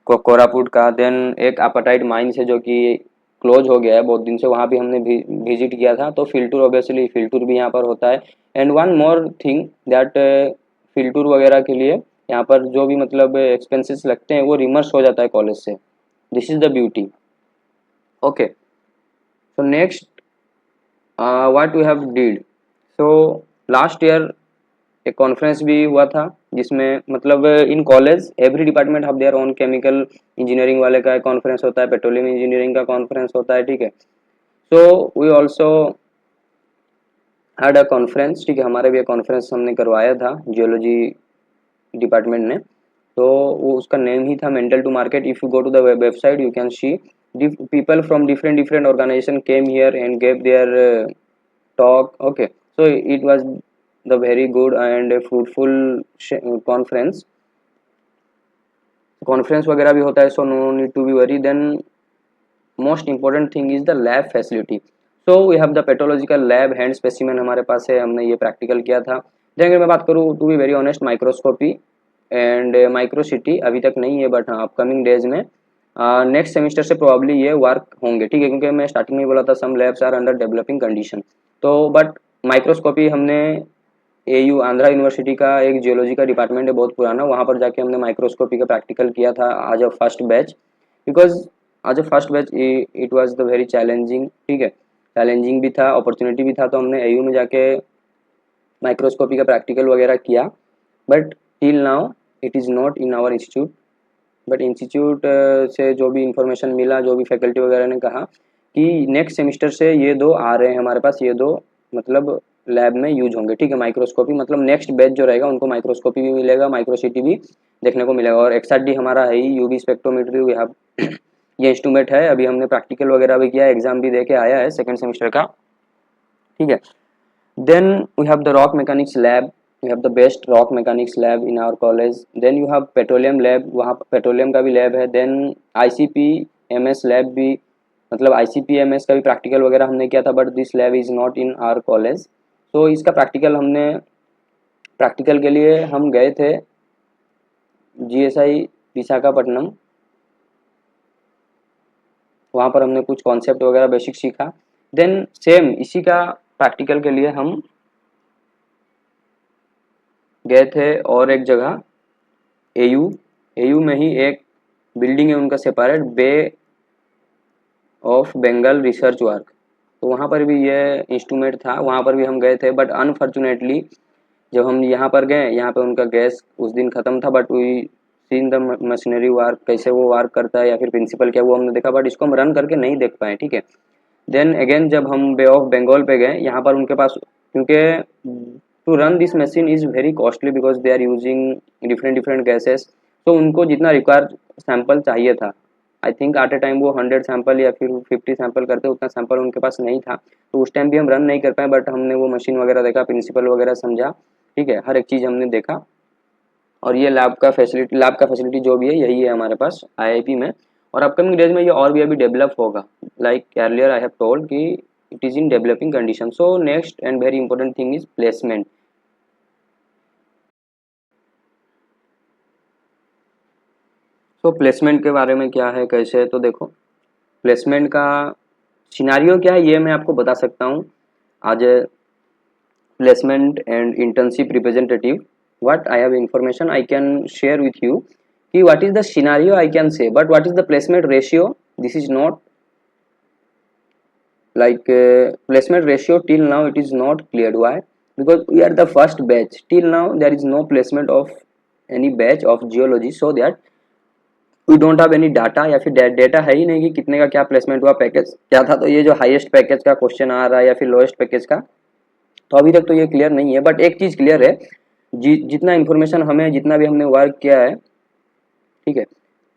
कोरापुट का. देन एक अपाटाइट माइंस है जो कि क्लोज हो गया है बहुत दिन से, वहाँ भी हमने विजिट किया था. तो field tour obviously field tour भी यहाँ पर होता है. And one more thing that field tour वगैरह के लिए यहाँ पर जो भी मतलब एक्सपेंसेस लगते हैं वो रिमर्स हो जाता है कॉलेज से. This is the beauty. Okay, so next what we have did. So last year एक कॉन्फ्रेंस भी हुआ था जिसमें मतलब in college every department have their own. Chemical engineering वाले का कॉन्फ्रेंस होता है, पेट्रोलियम इंजीनियरिंग का कॉन्फ्रेंस होता है. ठीक है, so we also had a conference. ठीक है, हमारे भी एक कॉन्फ्रेंस हमने करवाया था जियोलॉजी डिपार्टमेंट ने. तो वो उसका नेम ही था mantle to market. If you go to the website you can see people from different organization came here and gave their talk. Okay, so it was the very good and fruitful conference. Conference वगैरह भी होता है, so no need to be worried. Then most important thing is the lab facility. So we have the pathological lab, hand specimen हमारे पास है, हमने ये practical किया था. then अगर मैं बात करूँ to be very honest, microscopy and microcity अभी तक नहीं है, बट हाँ अपकमिंग डेज में नेक्स्ट सेमेस्टर से प्रोबेबली ये वर्क होंगे. ठीक है, क्योंकि मैं स्टार्टिंग में बोला था some labs are under developing condition. तो बट माइक्रोस्कोपी हमने एयू आंध्रा यूनिवर्सिटी का एक जियोलॉजी का डिपार्टमेंट है बहुत पुराना, वहाँ पर जाके हमने माइक्रोस्कोपी का प्रैक्टिकल किया था आज अ फर्स्ट बैच. बिकॉज आज a first batch it was the very challenging. ठीक है, चैलेंजिंग भी था, अपॉर्चुनिटी भी था. तो हमने एयू में जाके माइक्रोस्कोपी का प्रैक्टिकल वगैरह किया. But till now it is not in our institute. But institute से जो भी इंफॉर्मेशन मिला, जो भी फैकल्टी वगैरह ने कहा कि नेक्स्ट सेमेस्टर से ये 2 आ रहे हैं हमारे पास, ये 2 मतलब लैब में यूज होंगे. ठीक है, माइक्रोस्कोपी मतलब नेक्स्ट बैच जो रहेगा उनको माइक्रोस्कोपी भी मिलेगा, माइक्रोसिटी भी देखने को मिलेगा. और एक्सआरडी हमारा है ही, यूवी स्पेक्ट्रोमेट्री वी हैव ये इंस्ट्रूमेंट है. अभी हमने प्रैक्टिकल वगैरह भी किया, एग्जाम भी दे के आया है सेकेंड सेमेस्टर का. ठीक है, then we have the rock mechanics lab. you have the best rock mechanics lab in our college. then you have petroleum lab, वहाँ पेट्रोलियम का भी लैब है. then ICP-MS लैब भी, मतलब ICP-MS का भी प्रैक्टिकल वगैरह हमने किया था, but this lab is not in our college. तो इसका प्रैक्टिकल हमने प्रैक्टिकल के लिए हम गए थे GSI विशाखापट्टनम. वहाँ पर हमने कुछ कॉन्सेप्ट वगैरह बेसिक सीखा. देन सेम इसी का प्रैक्टिकल के लिए हम गए थे और एक जगह एयू में ही एक बिल्डिंग है उनका separate, Bay of Bengal research work. तो वहाँ पर भी ये इंस्ट्रूमेंट था, वहाँ पर भी हम गए थे, बट अनफॉर्चुनेटली जब हम यहाँ पर गए, यहाँ पे उनका गैस उस दिन ख़त्म था, but we seen the machinery work, कैसे वो वर्क करता है या फिर प्रिंसिपल क्या, वो हमने देखा, बट इसको हम रन करके नहीं देख पाए, ठीक है। देन अगेन जब हम बे ऑफ बंगाल पे गए, यहाँ पर उनके पास, क्योंकि to run this machine is very costly because they are using different different gases, तो उनको जितना रिक्वायर सैंपल चाहिए था, I think at a time वो 100 सैंपल या फिर 50 सैंपल करते, उतना सैंपल उनके पास नहीं था, तो उस टाइम भी हम रन नहीं कर पाए, बट हमने वो मशीन वगैरह देखा, प्रिंसिपल वगैरह समझा, ठीक है, हर एक चीज़ हमने देखा। और ये लैब का फैसिलिटी जो भी है यही है हमारे पास आईआईपी में, और अपकमिंग डेज में ये और भी अभी डेवलप होगा, like earlier I have told कि it is in developing condition. So next and very important thing is placement. तो प्लेसमेंट के बारे में क्या है, कैसे है, तो देखो प्लेसमेंट का सिनारियो क्या है ये मैं आपको बता सकता हूँ। आज placement and internship representative, what I have information I can share with you कि what is the scenario I can say, but what is the placement ratio, this is not like placement ratio till now it is not cleared. Why? Because we are the first batch, till now there is no placement of any batch of geology, so that we don't have any data, या फिर data है ही नहीं कि कितने का क्या placement हुआ, package क्या था, तो ये जो हाईएस्ट पैकेज का क्वेश्चन आ रहा है या फिर लोएस्ट पैकेज का, तो अभी तक तो ये क्लियर नहीं है। बट एक चीज़ क्लियर है, जितना इन्फॉर्मेशन हमें, जितना भी हमने वर्क किया है, ठीक है,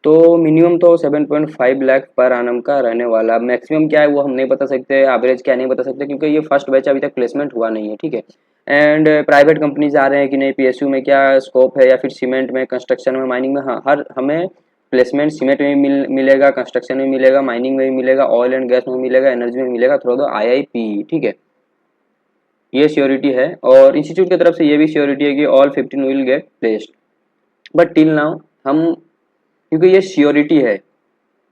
तो मिनिमम तो 7.5 लाख पर आनम का रहने वाला, मैक्सिमम क्या है वो हम नहीं बता सकते, एवरेज क्या नहीं बता सकते, क्योंकि ये फर्स्ट बैच अभी तक प्लेसमेंट हुआ नहीं है, ठीक है। एंड प्राइवेट कंपनीज आ रहे हैं कि नहीं, पीएसयू में क्या स्कोप है, या फिर सीमेंट में, कंस्ट्रक्शन में, माइनिंग में, हाँ हर हमें प्लेसमेंट सीमेंट में मिलेगा, कंस्ट्रक्शन में मिलेगा, माइनिंग में भी मिलेगा, ऑयल एंड गैस में मिलेगा, एनर्जी में मिलेगा थ्रू द आईआईपी, ठीक है, ये श्योरिटी है। और इंस्टीट्यूट की तरफ से ये भी श्योरिटी है कि all 15 will get placed. But till now हम, क्योंकि ये श्योरिटी है,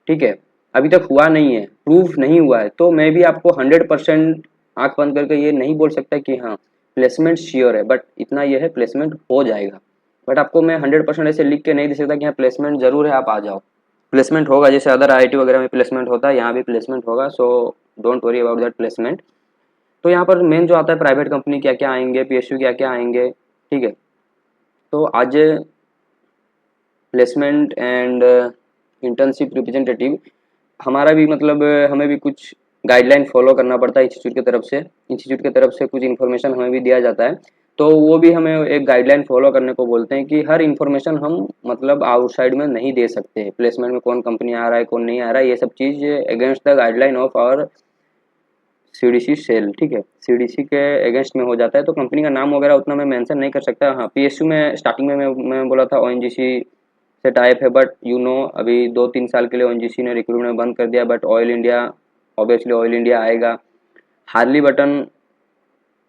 ठीक है, अभी तक हुआ नहीं है, प्रूफ नहीं हुआ है, तो मैं भी आपको 100% आंख बंद करके ये नहीं बोल सकता कि हाँ प्लेसमेंट श्योर है, बट इतना ये है प्लेसमेंट हो जाएगा। बट आपको मैं 100% ऐसे लिख के नहीं दे सकता कि हाँ प्लेसमेंट जरूर है, आप आ जाओ, प्लेसमेंट होगा, जैसे अदर आईआईटी वगैरह में प्लेसमेंट होता है, यहाँ भी प्लेसमेंट होगा, so don't worry about that placement. तो यहाँ पर मेन जो आता है प्राइवेट कंपनी क्या क्या आएंगे, पीएसयू क्या क्या आएंगे, ठीक है। तो आज प्लेसमेंट एंड इंटर्नशिप रिप्रेजेंटेटिव, हमारा भी मतलब हमें भी कुछ गाइडलाइन फॉलो करना पड़ता है इंस्टीट्यूट की तरफ से, इंस्टीट्यूट की तरफ से कुछ इन्फॉर्मेशन हमें भी दिया जाता है, तो वो भी हमें एक गाइडलाइन फॉलो करने को बोलते हैं कि हर इन्फॉर्मेशन हम मतलब आउटसाइड में नहीं दे सकते, प्लेसमेंट में कौन कंपनी आ रहा है कौन नहीं आ रहा है, ये सब चीज़ against the guideline of our CDC cell, ठीक है, सीडीसी के अगेंस्ट में हो जाता है, तो कंपनी का नाम वगैरह उतना मैं मेंशन नहीं कर सकता। हाँ पीएसयू में स्टार्टिंग में मैं बोला था ओएनजीसी से टाइप है, बट यू नो अभी 2-3 साल के लिए ओएनजीसी ने रिक्रूटमेंट बंद कर दिया, but Oil India, obviously Oil India आएगा। Halliburton,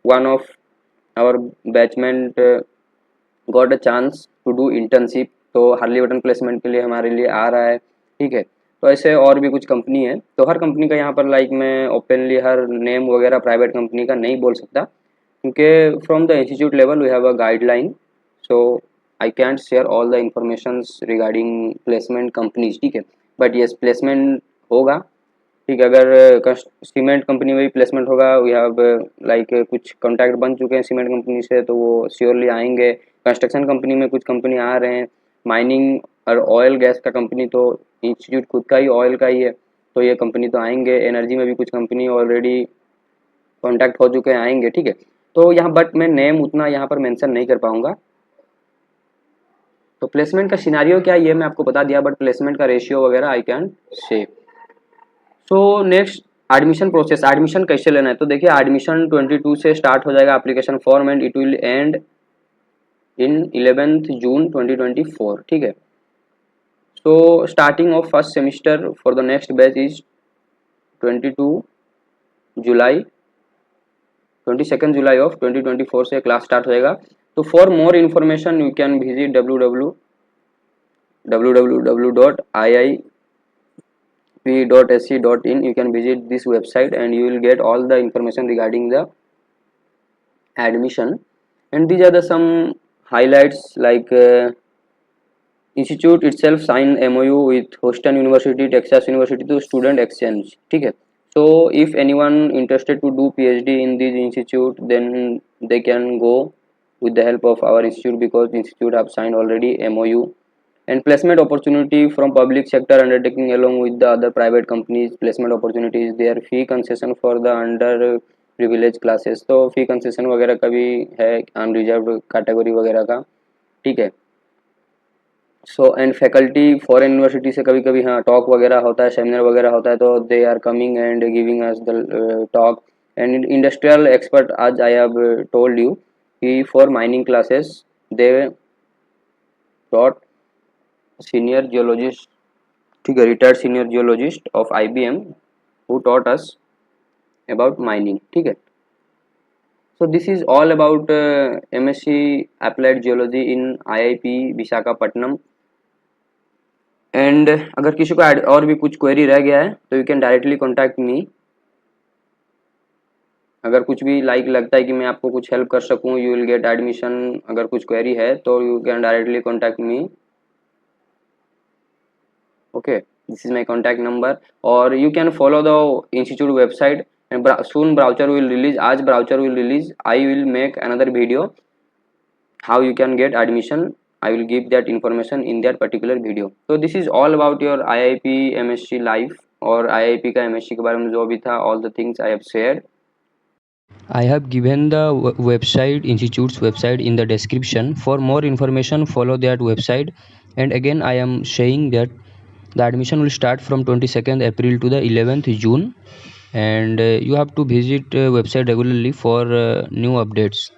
one of our batchmate got a chance to do internship, तो हार्ली बटन प्लेसमेंट के लिए हमारे लिए आ रहा है, ठीक है। तो ऐसे और भी कुछ कंपनी है, तो हर कंपनी का यहाँ पर लाइक मैं ओपनली हर नेम वगैरह प्राइवेट कंपनी का नहीं बोल सकता, क्योंकि from the institute level we have a guideline, so I can't share all the informations regarding placement companies, ठीक है। बट येस प्लेसमेंट होगा, ठीक है। अगर सीमेंट कंपनी में भी प्लेसमेंट होगा, वी हैव लाइक कुछ कॉन्टैक्ट बन चुके हैं सीमेंट कंपनी से, तो वो श्योरली आएंगे। कंस्ट्रक्शन कंपनी में कुछ कंपनी आ रहे हैं, माइनिंग और ऑयल गैस का कंपनी तो इंस्टीट्यूट खुद का ही ऑयल का ही है, तो ये कंपनी तो आएंगे। एनर्जी में भी कुछ कंपनी ऑलरेडी कॉन्टैक्ट हो चुके हैं, आएंगे, ठीक है। तो यहाँ बट मैं नेम उतना यहाँ पर मेंशन नहीं कर पाऊँगा। तो प्लेसमेंट का सिनारियो क्या है ये मैं आपको बता दिया, बट प्लेसमेंट का रेशियो वगैरह आई कैन से। So next admission process, admission कैसे लेना है, तो देखिए एडमिशन 22 से स्टार्ट हो जाएगा application form, and it will and in 11th जून 2024, ठीक है। So starting of first semester for the next batch is 22 July, 22 July of 2024 से क्लास स्टार्ट हो जाएगा। तो for more information you can visit www.iip.ac.in, you can visit this website and you will get all the information regarding the admission. And these are the some highlights, like institute itself sign MOU with Houston University, Texas University to student exchange, ठीक है। So if anyone interested to do PhD in this institute, then they can go with the help of our institute, because the institute have signed already MOU. And placement opportunity from public sector undertaking along with the other private companies, placement opportunities, their fee concession for the under privileged classes. तो फी concession वगैरह का भी है unreserved category वगैरह का, ठीक है। So and faculty foreign university से कभी कभी हाँ टॉक वगैरह होता है, सेमिनार वगैरह होता है, तो they are coming and giving us the talk. And industrial expert, आज आई हैव टोल्ड यू कि for mining classes they taught senior geologist, ठीक है, retired senior geologist of IBM who taught us about mining, ठीक है। So this is all about MSc applied geology in IIP Visakhapatnam. And अगर किसी को और भी कुछ क्वेरी रह गया है तो यू कैन डायरेक्टली कॉन्टैक्ट मी। अगर कुछ भी लगता है कि मैं आपको कुछ हेल्प कर सकूं, यू विल गेट एडमिशन, अगर कुछ क्वेरी है तो you can directly contact me. Okay, this is my contact number, और you can follow the institute website and soon brochure will release, आज brochure will release, I will make another video how you can get admission. I will give that information in that particular video. So this is all about your IIP MSc life, और IIP का MSc के बारे में जो भी था, all the things I have shared. I have given the website, institute's website, in the description. For more information, follow that website. And again, I am saying that the admission will start from 22nd April to the 11th June, and you have to visit website regularly for new updates.